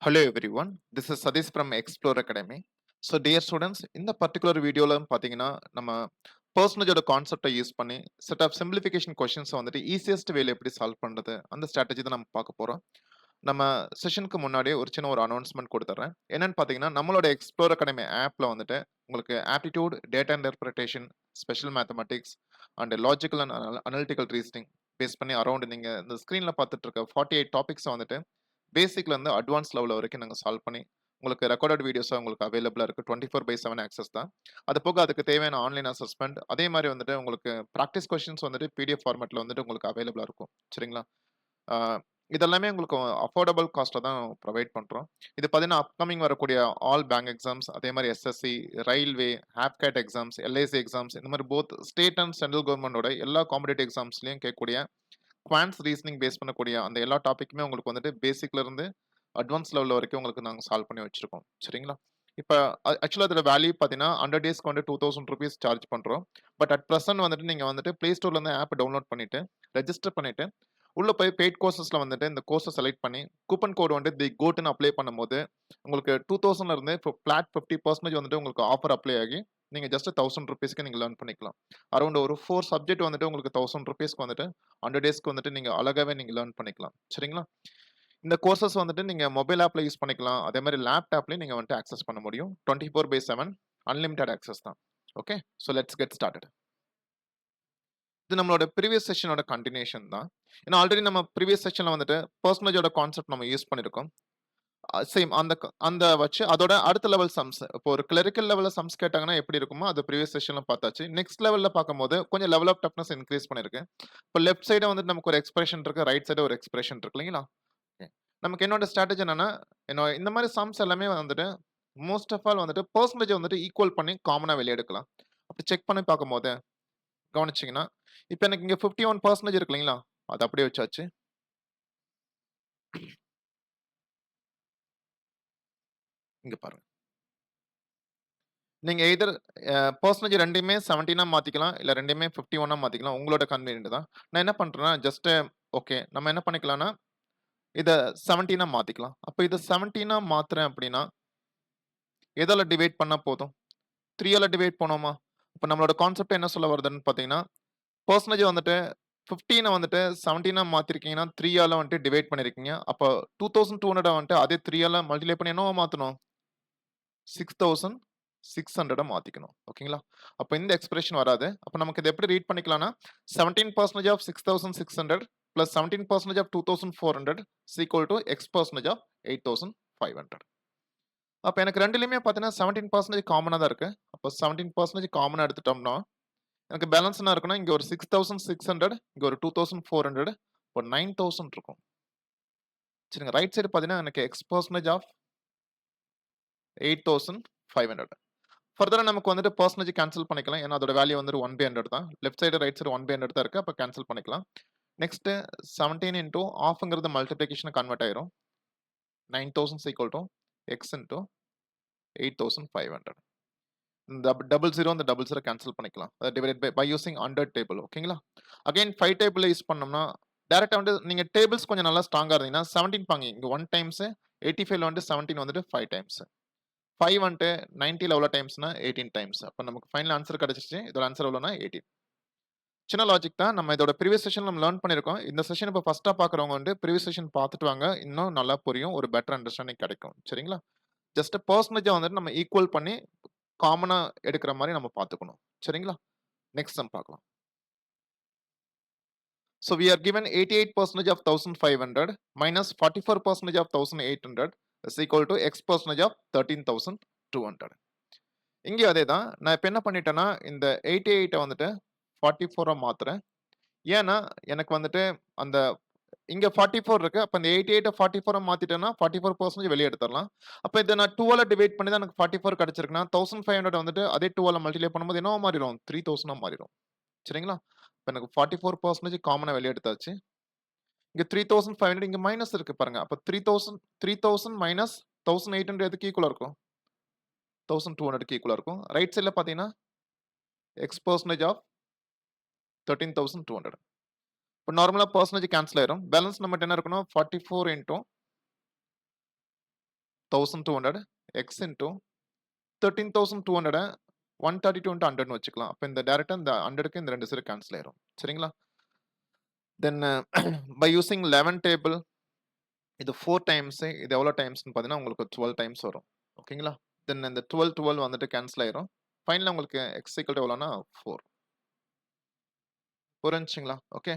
Hello everyone, this is Sadish from Explore Academy. So dear students, இந்த particular வீடியோல பார்த்தீங்கன்னா நம்ம பர்சனேஜோட கான்செப்டை யூஸ் பண்ணி செட் ஆஃப் சிம்பிளிஃபிகேஷன் கொஸ்டின்ஸ் வந்துட்டு ஈஸியஸ்ட் வேல எப்படி சால்வ் பண்றது அந்த ஸ்ட்ராட்டஜி தான் நம்ம பார்க்க போறோம். நம்ம செஷனுக்கு முன்னாடியே ஒரு சின்ன ஒரு அனௌன்ஸ்மெண்ட் கொடுத்துறேன். என்னன்னு பார்த்தீங்கன்னா நம்மளோட எக்ஸ்ப்ளோர் அகாடமி ஆப்ல வந்துட்டு உங்களுக்கு aptitude, data interpretation, special mathematics and logical and analytical reasoning base பண்ணி அரௌண்ட் நீங்க இந்த ஸ்க்ரீன்ல பார்த்துட்டு இருக்க 48 டாபிக்ஸ் வந்துட்டு பேசிக்ல இருந்து அட்வான்ஸ் லெவல் வரைக்கும் நாங்கள் சால்வ் பண்ணி உங்களுக்கு ரெக்கார்டட் வீடியோஸ் உங்களுக்கு அவைலபிளா இருக்கு 24/7 ஆக்சஸ் தான். அது போக அதுக்கு தேவையான ஆன்லைன் அசஸ்மெண்ட் அதே மாதிரி வந்துட்டு உங்களுக்கு ப்ராக்டிஸ் கொஸ்டின்ஸ் வந்துட்டு பிடிஎஃப் ஃபார்மேட்ல வந்துட்டு உங்களுக்கு அவைலபிளா இருக்கும். சரிங்களா? இதெல்லாமே உங்களுக்கு அஃபோர்டபுள் காஸ்ட்ல தான் ப்ரொவைட் பண்றோம். இது பார்த்தீங்கன்னா அப்கமிங் வரக்கூடிய ஆல் பேங்க் எக்ஸாம்ஸ் அதே மாதிரி எஸ்எஸ்சி, ரயில்வே, ஹாப்கேட் எக்ஸாம்ஸ், எல்ஐசி எக்ஸாம்ஸ் இந்த மாதிரி போத் ஸ்டேட் அண்ட் சென்ட்ரல் கவர்மெண்டோட எல்லா காம்படிட்டிவ் எக்ஸாம்ஸ்லயும் கேட்கக்கூடிய குவான்ஸ் ரீசனிங் பேஸ் பண்ணக்கூடிய அந்த எல்லா டாபிக்குமே உங்களுக்கு வந்துட்டு பேசிக்ல இருந்து அட்வான்ஸ் லெவல் வரைக்கும் உங்களுக்கு நாங்கள் சால்வ் பண்ணி வச்சிருக்கோம். சரிங்களா? இப்போ ஆக்சுவலாக அதோட வேல்யூ பார்த்தீங்கன்னா 100 டேஸ்க்கு வந்து 2000 ருபீஸ் சார்ஜ் பண்ணுறோம். பட் அட் ப்ரெசென்ட் வந்துட்டு நீங்கள் வந்துட்டு ப்ளே ஸ்டோர்லேருந்து ஆப் டவுன்லோட் பண்ணிட்டு ரெஜிஸ்டர் பண்ணிட்டு உள்ள போய் பெய்ட் கோர்சஸ்ல வந்துட்டு இந்த கோர்ஸை செலக்ட் பண்ணி கூப்பன் கோடு வந்து தி கோட்னு அப்ளை பண்ணும்போது உங்களுக்கு 2000 இருந்து ஃபிளாட் 50% வந்துட்டு உங்களுக்கு ஆஃபர் அப்ளை ஆகி நீங்க ஜஸ்ட் 1000 ருபீஸ்க்கு நீங்க லேர்ன் பண்ணிக்கலாம். அரௌண்ட் ஒரு 4 சப்ஜெக்ட் வந்துட்டு உங்களுக்கு 1000 ருபீஸ்க்கு வந்துட்டு 100 டேஸ்க்கு வந்துட்டு நீங்க அழகாவே நீங்க லேர்ன் பண்ணிக்கலாம். சரிங்களா? இந்த கோர்சஸ் வந்துட்டு நீங்க மொபைல் ஆப்ல யூஸ் பண்ணிக்கலாம். அதே மாதிரி லேப்டாப்லயும் நீங்க வந்துட்டு ஆக்சஸ் பண்ண முடியும். 24/7 அன்லிமிட்டட் ஆக்சஸ் தான். Okay, so let's get started. இது நம்மளோட ப்ரீவியஸ் செஷனோட கண்டினியூஷன் தான். ஏன்னா ஆல்ரெடி நம்ம ப்ரீவியஸ் செஷன்ல வந்துட்டு பர்சனேஜோட கான்செப்ட் நம்ம யூஸ் பண்ணியிருக்கோம். சேம் அந்த வச்சு அதோட அடுத்த லெவல் சம்ஸ் இப்போ ஒரு கிளரிக்கல் லெவல்ல சம்ஸ் கேட்டாங்கன்னா எப்படி இருக்குமோ அது ப்ரீவியஸ் செஷன்ல பார்த்தாச்சு. நெக்ஸ்ட் லெவல்ல பார்க்கும்போது கொஞ்சம் லெவல் ஆஃப் டஃப்னஸ் இன்க்ரீஸ் பண்ணிருக்கு. இப்போ லெஃப்ட் சைடு வந்துட்டு நமக்கு ஒரு எக்ஸ்பிரஷன் இருக்கு, ரைட் சைடு ஒரு எக்ஸ்பிரஷன் இருக்கு இல்லைங்களா? Okay. நமக்கு என்னோட ஸ்ட்ராட்டஜி என்னன்னா இந்த மாதிரி சம்ஸ் எல்லாமே வந்துட்டு மோஸ்ட் ஆஃப் ஆல் வந்துட்டு பர்சன்டேஜ் வந்துட்டு ஈக்குவல் பண்ணி காமனா வெளியே எடுக்கலாம். அப்படி செக் பண்ணி பார்க்கும்போது கவனிச்சிங்கன்னா இப்போ எனக்கு இங்க 51% இருக்கு இல்லைங்களா? அது அப்படியே வச்சாச்சு. இங்க பாருங்க. நீங்க எய்தர் பெர்சன்டேஜ் ரெண்டையுமே 17 மாத்திக்கலாம். இல்ல ரெண்டையுமே 51 மாத்திக்கலாம். உங்களோட கன்வீனியன்ட் தான். நான் என்ன பண்றேன்னா, ஜஸ்ட் ஓகே. நம்ம என்ன பண்ணிக்கலாம்னா, இத 17 மாத்திக்கலாம். அப்ப இத 17 மாத்துறேன் அப்படின்னா, எதால டிவைட் பண்ணா போதும்? 3 ஆல டிவைட் பண்ணுவோமா? அப்ப நம்மளோட கான்செப்ட் என்ன சொல்ல வருதுன்னு பார்த்தீங்கன்னா, பெர்சன்டேஜ் வந்துட்டு 15 வந்துட்டு 17 மாத்திருக்கீங்கன்னா, 3 ஆல வந்துட்டு டிவைட் பண்ணியிருக்கீங்க. அப்ப 2200 வந்துட்டு அதே 3 ஆல மல்டிப்ளை பண்ணி என்னவா மாத்தணும்? 6600 மாத்திக்கணும். ஓகேங்களா? அப்ப இந்த எக்ஸ்பிரஷன் வராது. அப்ப நமக்கு இத எப்படி ரீட் பண்ணிக்கலாம்னா 17% of 6600 plus 17% of 2400 is equal to x% of 8500. அப்ப எனக்கு ரெண்டுலயுமே பார்த்தீங்கன்னா 17% காமனா தான் இருக்கு. அப்ப 17% காமனா எடுத்துட்டோம்னா எனக்கு பேலன்ஸ் என்ன இருக்குன்னா இங்க ஒரு 6600 இங்க ஒரு 2400 இப்போ 9000 இருக்கும். சரிங்க. ரைட் சைடு பார்த்தீங்கன்னா எனக்கு x% ஆஃப் 8500. ஃபர்தரா நமக்கு வந்துட்டு பெர்சன்டேஜ் கேன்சல் பண்ணிக்கலாம். ஏன்னா அதோட வேல்யூ வந்து 1/100 தான். லெஃப்ட் சைடு, ரைட் சைடு 1/100 தான் இருக்கு. அப்ப கேன்சல் பண்ணிக்கலாம். நெக்ஸ்ட் 17 இன்டூ ஹாஃப்ங்கிறது மல்டிப்ளிகேஷன் கன்வெர்ட் ஆயிரும். 9000 is equal to x into 8500. இந்த டபுள் ஜீரோ இந்த டபுள் ஜீரோ கேன்சல் பண்ணிக்கலாம். Divided by using 100 table. ஓகேங்களா? அகைன் 5 டேபிள் யூஸ் பண்ணோம்னா டைரக்டா வந்து நீங்க டேபிள்ஸ் கொஞ்சம் நல்லா ஸ்ட்ராங்கா இருந்தீங்கன்னா 17 பாங்க. இங்க 1 டைம்ஸ் 85ல வந்து 17 வந்துட்டு 5 டைம்ஸ். 5 வந்துட்டு 90ல எவ்வளோ டைம்ஸ்னா 18 டைம்ஸ். அப்ப நமக்கு ஃபைனல் ஆன்சர் கிடைச்சிருச்சு. இதோட ஆன்சர் எவ்வளோனா 18. சின்ன லாஜிக் தான். நம்ம இதோட ப்ரீவியஸ் செஷன் நம்ம லேர்ன் பண்ணியிருக்கோம். இந்த செஷன் இப்போ ஃபர்ஸ்ட்டா பார்க்குறவங்க வந்து ப்ரீவியஸ் செஷன் பார்த்துட்டு வாங்க. இன்னும் நல்லா புரியும். ஒரு பெட்டர் அண்டர்ஸ்டாண்டிங் கிடைக்கும். சரிங்களா? ஜஸ்ட் பெர்சன்டேஜ வந்துட்டு நம்ம ஈக்குவல் பண்ணி காமனா எடுக்கிற மாரி நம்ம பார்த்துக்கணும். சரிங்களா? நெக்ஸ்ட் சம் பார்க்கலாம். So we are given 88% of 1500 minus 44% of 1800 is equal to x% of 13200. இங்கேயும் அதே தான். நான் இப்ப என்ன பண்ணிட்டேன்னா, இந்த 88 வந்துட்டு 44 மாத்துறேன். ஏன்னா, எனக்கு வந்துட்டு அந்த இங்க 44 இருக்கு. அப்ப இந்த 88 44 மாத்திட்டேன்னா 44% வெளிய எடுத்துறலாம். அப்ப இத நான் 2 ஆல டிவைட் பண்ணி தான் எனக்கு 44 கிடைச்சிருக்குன்னா 1500 வந்துட்டு அதே 2 ஆல மல்டிப்ளை பண்ணும்போது என்னவா மாறிடும்? 3000 மாறிடும். சரிங்களா? இப்ப எனக்கு 44% காமனா வெளிய எடுத்தாச்சு. இங்க 3500 இங்க மைனஸ் இருக்கு பாருங்க. அப்ப 3000 மைனஸ் 1800 எதுக்கு ஈக்குவலா இருக்கும்? 1200க்கு ஈக்குவலா இருக்கும். ரைட் சைடுல பார்த்தீங்கன்னா x% ஆஃப் 13200. இப்போ நார்மலா பெர்சன்டேஜ் கேன்சல் ஆயிரும். பேலன்ஸ் நம்மட்ட என்ன இருக்கணும்? 44 இன்டூ 1200 x into 13,200 132 into 100 வச்சுக்கலாம். அப்ப இந்த டைரக்டா இந்த 100க்கு இந்த 2 0 கேன்சல் ஆயிரும். சரிங்களா? தென் பை யூசிங் 11 டேபிள் இது 4 டைம்ஸ் இது எவ்வளவு டைம்ஸ்னு பார்த்தீங்கன்னா உங்களுக்கு 12 டைம்ஸ் வரும். ஓகேங்களா? தென் இந்த 12 வந்துட்டு கேன்சல் ஆயிரும். ஃபைனலா உங்களுக்கு x ஈக்குவல் டு எவ்வளோனா 4. புரிஞ்சுங்களா? ஓகே.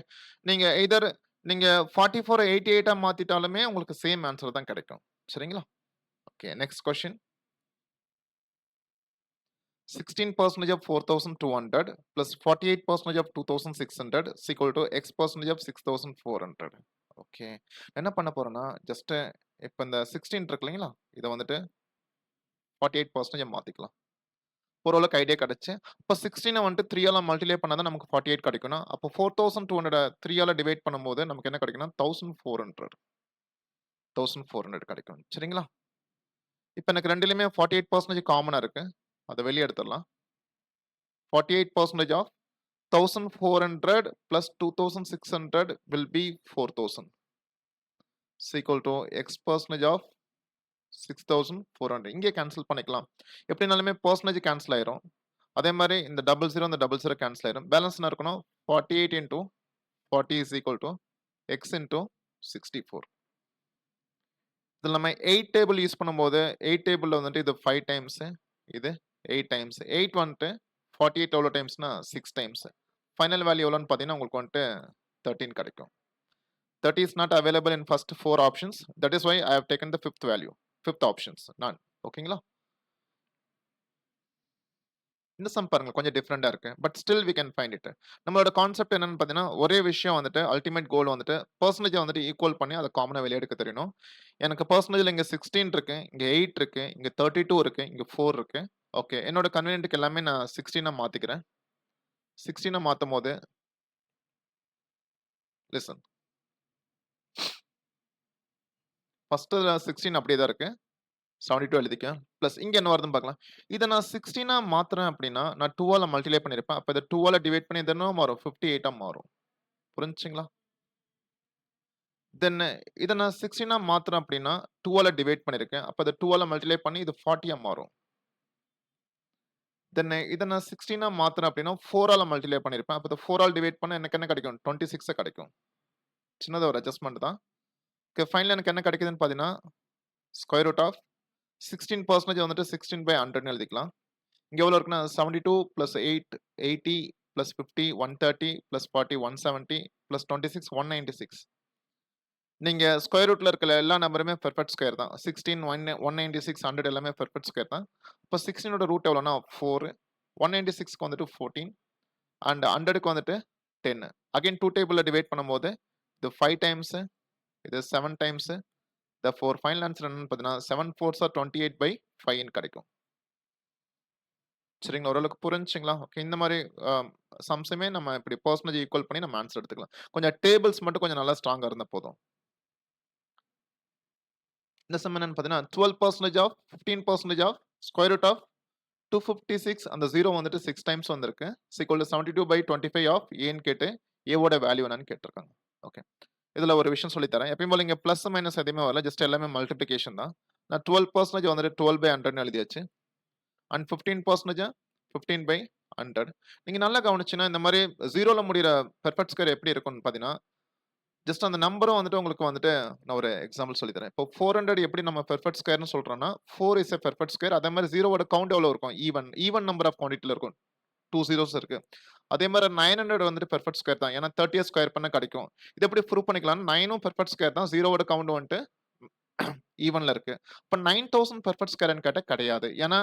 நீங்க எய்தர் நீங்க 44 88 மாத்திட்டாலுமே உங்களுக்கு சேம் ஆன்சர் தான் கிடைக்கும். சரிங்களா? Okay. Next question 16% of 4200 plus 48% of 2600 is equal to x percentage of 6400. Okay. என்ன பண்ண போறேன்னா ஜஸ்ட் இப்ப இந்த 16 இருக்கு இல்லைங்களா? இத வந்துட்டு 48% மாத்திக்கலாம். ஓரளவுக்கு ஐடியா கிடைச்சு. அப்ப 16 வந்துட்டு 3 ஆல மல்டிப்ளை பண்ணா தான் நமக்கு 48 கிடைக்கும்னா, அப்போ 4200 3 ஆல டிவைட் பண்ணும்போது நமக்கு என்ன கிடைக்கும்னா 1400 கிடைக்கும். சரிங்களா? இப்ப எனக்கு ரெண்டுலயுமே 48% காமனா இருக்கு. அத வெளிய எடுத்துறலாம். 48% of 1400 plus 2600 will be 4000 is equal to x percentage of 6400. இங்கே கேன்சல் பண்ணிக்கலாம். எப்படினாலுமே percentage கேன்சல் ஆயிரும். அதே மாதிரி இந்த 00 இந்த 00 கேன்சல் ஆயிரும். பேலன்ஸ் என்ன இருக்கணும்? 48 into 40 is equal to x into 64. இதில் நம்ம 8 டேபிள் யூஸ் பண்ணும்போது 8 டேபிளில் வந்துட்டு இது 5 டைம்ஸ் இது 8 டைம்ஸ் 8 வந்துட்டு 48 எவ்வளோ டைம்ஸ்னா 6 டைம்ஸ் ஃபைனல் வேல்யூ எவ்வளோன்னு பார்த்தீங்கன்னா உங்களுக்கு வந்துட்டு 13 கிடைக்கும். 30 is not available in first 4 options. That is why I have taken the fifth options. None. ஓகேங்களா? இந்த சம் பாருங்க கொஞ்சம் டிஃப்ரெண்டா இருக்கு. But still we can find it. நம்மளோட கான்செப்ட் என்னன்னு பார்த்தீங்கன்னா ஒரே விஷயம் வந்துட்டு அல்டிமேட் கோல் வந்துட்டு பெர்சன்டேஜ் வந்துட்டு ஈக்குவல் பண்ணி அதை காமனா வெளியே எடுக்க தெரியணும். எனக்கு பெர்சன்டேஜ்ல இங்க 16 இருக்கு, இங்க 8 இருக்கு, இங்க 32 இருக்கு, இங்க 4 இருக்கு. ஓகே. என்னோட கன்வீனியன்ட்க்கு எல்லாமே நான் 16 மாத்திக்கிறேன். 16 மாத்தும் போது லிசன். ஃபர்ஸ்ட் 16 அப்படியே தான் இருக்கு. 72 எழுதிக்க. பிளஸ் இங்க என்ன வருதுன்னு பார்க்கலாம். இதை நான் 16 மாத்துறேன் அப்படின்னா நான் 2 ஆல மல்டிப்ளை பண்ணிருப்பேன். அப்ப இதை 2 ஆல டிவைட் பண்ணி இது என்ன மாறும்? 58 மாறும். புரிஞ்சுங்களா? தென் இதை நான் 16 மாத்துறேன் அப்படின்னா 2 ஆல டிவைட் பண்ணிருக்கேன். அப்ப இதை 2 ஆல மல்டிப்ளை பண்ணி இது 40 மாறும். தென் இதை நான் 16 மாத்துறேன் அப்படின்னா 4 ஆல மல்டிப்ளை பண்ணிருப்பேன். அப்ப இதை 4 ஆல் டிவைட் பண்ணா எனக்கு என்ன கிடைக்கும்? 26 கிடைக்கும். சின்னதா ஒரு அட்ஜஸ்ட்மெண்ட் தான். ஓகே. ஃபைனலா எனக்கு என்ன கிடைக்குதுன்னு பாத்தீங்கன்னா ஸ்கொயர் ரூட் ஆஃப் 16% வந்துட்டு 16 by 100 எழுதிக்கலாம். இங்க எவ்வளவு இருக்குன்னா 72 plus 8 80 plus 50 130 plus 40 170 plus 26 196. நீங்க ஸ்கொயர் ரூட்ல இருக்கிற எல்லா நம்பருமே பெர்ஃபெக்ட் ஸ்கொயர் தான். 16 196 100 எல்லாமே பெர்ஃபெக்ட் ஸ்கொயர் தான். இப்போ 16 ஓட ரூட் எவ்வளவுனா 4, 196க்கு வந்துட்டு 14 and 100க்கு வந்துட்டு 10. அகைன் 2 டேபிள்ல டிவைட் பண்ணும்போது இது 5 டைம்ஸ் இது 7 டைம்ஸ். therefore ஃபைனல் ஆன்சர் என்னன்னு பார்த்தீங்கன்னா 7 4s are 28 by 5 கிடைக்கும். சரிங்களா? ஓரளவுக்கு புரிஞ்சுங்களா? ஓகே. இந்த மாதிரி சம்ஸுமே நம்ம இப்படி பெர்சன்டேஜ் ஈக்குவல் பண்ணி நம்ம ஆன்சர் எடுத்துக்கலாம். கொஞ்சம் டேபிள்ஸ் மட்டும் கொஞ்சம் நல்லா ஸ்ட்ராங்கா இருந்தா போதும். இந்த சம் என்னன்னு பார்த்தீங்கன்னா 12% of 15% of square root of 256 அந்த 0 வந்துட்டு 6 டைம்ஸ் வந்திருக்கு. equal to 72 by 25 of ஏன்னு கேட்டு ஏவோட வேல்யூ என்னன்னு கேட்டிருக்காங்க. ஓகே. இதுல ஒரு விஷயம் சொல்லி தரேன். எப்பயும் போல இங்க பிளஸ் மைனஸ் எதுவுமே வரல. ஜஸ்ட் எல்லாமே மல்டிப்ளிகேஷன் தான். நான் 12% வந்துட்டு 12 by 100 எழுதியாச்சு. And 15% 15 by 100. நீங்க நல்லா கவனிச்சுன்னா இந்த மாதிரி 0ல முடிகிற பெர்ஃபெக்ட் ஸ்கொயர் எப்படி இருக்கும்னு பார்த்தீங்கன்னா ஜஸ்ட் அந்த நம்பரும் வந்துட்டு உங்களுக்கு வந்துட்டு நான் ஒரு எக்ஸாம்பிள் சொல்லி தரேன். இப்போ 400 எப்படி நம்ம பெர்ஃபெக்ட் ஸ்கொயர்னு சொல்றோம்னா 4 இஸ் எ பெர்ஃபெக்ட் ஸ்கொயர். அதே மாதிரி 0வோட கவுண்ட் எவ்வளவு இருக்கும்? ஈவன் நம்பர் ஆஃப் குவான்டிட்டில இருக்கும். 2 zeros இருக்கு. அதே மாதிரி 900 வந்துட்டு பெர்ஃபெக்ட் ஸ்கொயர் தான். ஏன்னா 30 ஸ்கொயர் பண்ண கிடைக்கும். இது எப்படி ப்ரூவ் பண்ணிக்கலாம்? 9ம் பெர்ஃபெக்ட் ஸ்கொயர் தான். 0வோட கவுண்ட் வந்துட்டு ஈவன்ல இருக்கு. இப்ப 9000 பெர்ஃபெக்ட் ஸ்கொயர்னு கேட்டா கிடையாது. ஏன்னா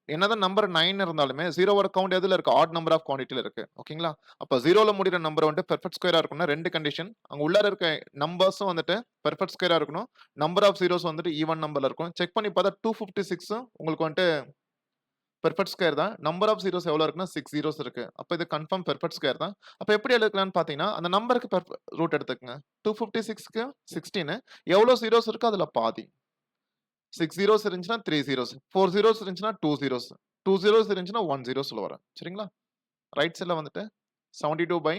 என்னதான் நம்பர் 9 இருந்தாலுமே 0வோட கவுண்ட் எதுல இருக்கு? ஆட் நம்பர் ஆஃப் குவான்டிட்டில இருக்கு. ஓகேங்களா? அப்ப 0ல முடிகிற நம்பர் வந்துட்டு பெர்ஃபெக்ட் ஸ்கொயரா இருக்கணும்னா ரெண்டு கண்டிஷன். அங்க உள்ளார இருக்க நம்பர்ஸும் வந்துட்டு பெர்ஃபெக்ட் ஸ்கொயரா இருக்கணும். நம்பர் ஆஃப் zeros வந்துட்டு ஈவன் நம்பர்ல இருக்கும். செக் பண்ணி பார்த்தா 256 உங்களுக்கு வந்துட்டு பெர்ஃபெக்ட் ஸ்கொயர் தான். நம்பர் ஆஃப் zeros எவ்வளவு இருக்குன்னா 6 zeros இருக்கு. அப்ப இது கன்ஃபார்ம் பெர்ஃபெக்ட் ஸ்கொயர் தான். அப்ப எப்படி எடுக்கலாம்னு பாத்தீங்கன்னா அந்த நம்பருக்கு ரூட் எடுத்துக்கங்க. 256க்கு 16 எவ்வளவு zeros இருக்கு அதுல பாதி. 6 zeros இருந்துச்சுன்னா 3 zeros, 4 zeros இருந்துச்சுன்னா 2 zeros, 2 zeros இருந்துச்சுன்னா 1 zeros சொல்ல வரேன். சரிங்களா? ரைட் சைடுல வந்துட்டு 72 by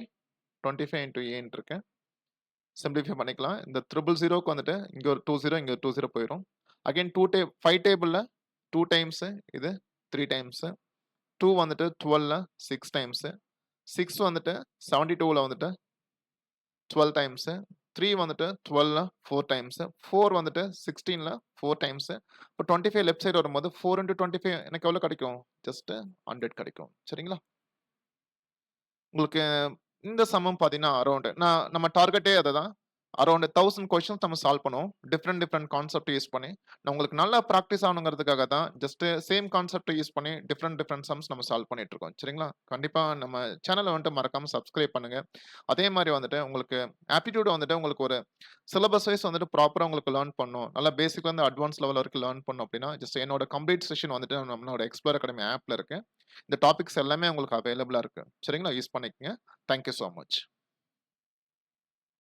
25 into a இருக்கு. சிம்பிளிஃபை பண்ணிக்கலாம். இந்த 000க்கு வந்துட்டு இங்க ஒரு 20 இங்க ஒரு 20 போயிடும். அகைன் 5 டேபிள்ல 2 டைம்ஸ், இது 3 டைம்ஸ். 2 வந்துட்டு 12ல 6 டைம்ஸ். 6 வந்துட்டு 72ல வந்துட்டு 12 டைம்ஸ். 3 வந்துட்டு 12ல 4 டைம்ஸ். 4 வந்துட்டு 16ல 4 டைம்ஸ். இப்போ 25 லெஃப்ட் சைடு வரும்போது 4 இன்டு 25 எனக்கு எவ்வளோ கிடைக்கும்? ஜஸ்ட் 100 கிடைக்கும். சரிங்களா? உங்களுக்கு இந்த சம்மம் பார்த்தீங்கன்னா, நம்ம டார்கெட்டே அதுதான். அரவுண்ட் 1000 கொஸ்டின்ஸ் நம்ம சால்வ் பண்ணுவோம். டிஃபரெண்ட் கான்செப்ட் யூஸ் பண்ணி. நான் உங்களுக்கு நல்லா பிராக்டிஸ் ஆகணுங்கிறதுக்காக தான் ஜஸ்ட் சேம் கான்செப்ட் யூஸ் பண்ணி டிஃபரெண்ட் சம்ஸ் நம்ம சால்வ் பண்ணிட்டு இருக்கோம். சரிங்களா? கண்டிப்பா நம்ம சேனல வந்துட்டு மறக்காம சப்ஸ்கிரைப் பண்ணுங்க. அதே மாரி வந்துட்டு உங்களுக்கு ஆப்டிட்யூட் வந்துட்டு உங்களுக்கு ஒரு சிலபஸ் வைஸ் வந்துட்டு ப்ராப்பரா உங்களுக்கு லேர்ன் பண்ணணும். நல்லா பேசிக்ல இருந்து அட்வான்ஸ் லெவல் வரைக்கும் லேர்ன் பண்ணணும் அப்படின்னா, ஜஸ்ட் என்னோட கம்ப்ளீட் செஷன் வந்துட்டு நம்மளோட எக்ஸ்ப்ளோர் அகாடமி ஆப்ல இருக்கு. இந்த டாபிக்ஸ் எல்லாமே உங்களுக்கு அவைலபிளா இருக்கு. சரிங்களா? யூஸ் பண்ணிக்கங்க. Thank you so much.